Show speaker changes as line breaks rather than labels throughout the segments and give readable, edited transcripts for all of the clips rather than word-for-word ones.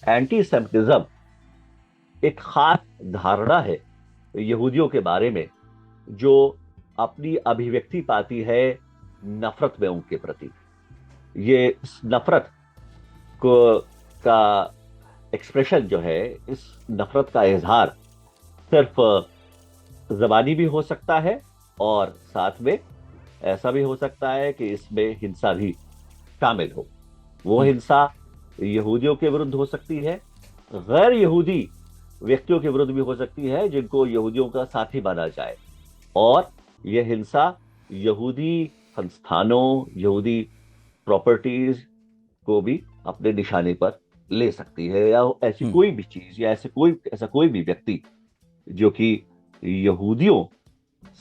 Anti Semitism एक खास धारणा है यहूदियों के बारे में, जो अपनी अभिव्यक्ति पाती है नफरत में उनके प्रति। ये इस नफरत को का एक्सप्रेशन जो है, इस नफरत का इजहार सिर्फ जबानी भी हो सकता है, और साथ में ऐसा भी हो सकता है कि इसमें हिंसा भी शामिल हो। वो
हम्म।
हिंसा यहूदियों के विरुद्ध हो सकती है, गैर यहूदी व्यक्तियों के विरुद्ध भी हो सकती है जिनको यहूदियों का साथी माना जाए, और यह हिंसा यहूदी संस्थानों, यहूदी प्रॉपर्टीज को भी अपने निशाने पर ले सकती है, या ऐसी
हम्म।
कोई भी चीज, या ऐसा कोई भी व्यक्ति जो कि यहूदियों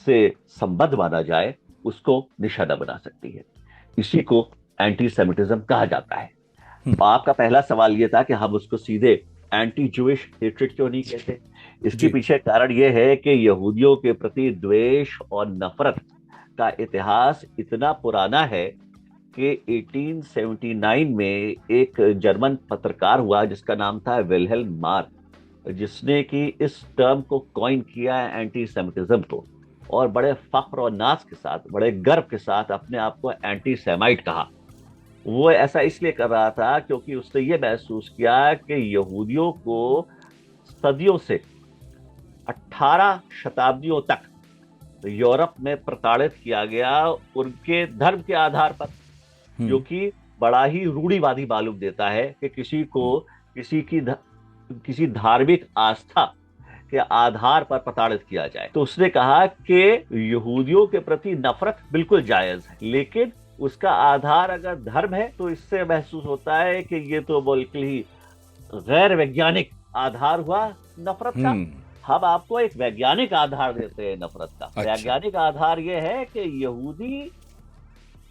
से संबद्ध माना जाए, उसको निशाना बना सकती है। इसी को एंटी सेमिटिज्म कहा जाता है।
हम्म।
आपका पहला सवाल यह था कि हम उसको सीधे एंटी जूइश हेट्रेड क्यों नहीं कहते। इसके
जी।
पीछे कारण यह है कि यहूदियों के प्रति द्वेष और नफरत का इतिहास इतना पुराना है कि 1879 में एक जर्मन पत्रकार हुआ जिसका नाम था विल्हेल्म मार्क, जिसने कि इस टर्म को कॉइन किया है, एंटी सेमिटिज्म को, और बड़े फख्र और नाज के साथ, बड़े गर्व के साथ अपने आप को एंटी सेमाइट कहा। वो ऐसा इसलिए कर रहा था क्योंकि उसने ये महसूस किया कि यहूदियों को सदियों से, 18 शताब्दियों तक यूरोप में प्रताड़ित किया गया उनके धर्म के आधार पर, जो
हम्म।
कि बड़ा ही रूढ़िवादी मालूम देता है कि किसी को
हम्म।
किसी की किसी धार्मिक आस्था के आधार पर प्रताड़ित किया जाए। तो उसने कहा कि यहूदियों के प्रति नफरत बिल्कुल जायज है, लेकिन उसका आधार अगर धर्म है तो इससे महसूस होता है कि ये तो बिल्कुल ही गैर वैज्ञानिक आधार हुआ नफरत का।
हम्म।
हम आपको एक वैज्ञानिक आधार देते हैं नफरत का।
अच्छा।
वैज्ञानिक आधार यह है कि यहूदी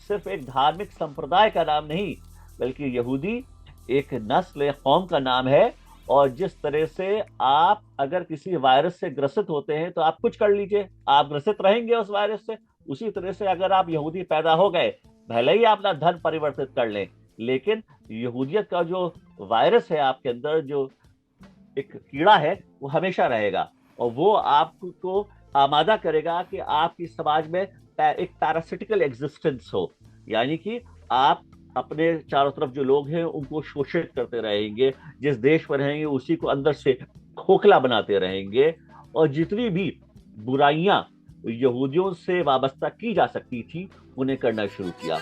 सिर्फ एक धार्मिक संप्रदाय का नाम नहीं, बल्कि यहूदी एक नस्ल, एक कौम का नाम है। और जिस तरह से आप अगर किसी वायरस से ग्रसित होते हैं तो आप कुछ कर लीजिए, आप ग्रसित रहेंगे उस वायरस से। उसी तरह से अगर आप यहूदी पैदा हो गए, भले ही आप अपना धर्म परिवर्तित कर लें, लेकिन यहूदियत का जो वायरस है आपके अंदर, जो एक कीड़ा है, वो हमेशा रहेगा, और वो आपको आमादा करेगा कि आपकी समाज में एक पैरासिटिकल एग्जिस्टेंस हो। यानी कि आप अपने चारों तरफ जो लोग हैं उनको शोषित करते रहेंगे, जिस देश में रहेंगे उसी को अंदर से खोखला बनाते रहेंगे, और जितनी भी बुराइयां यहूदियों से वाबस्ता की जा सकती थी उन्हें करना शुरू किया।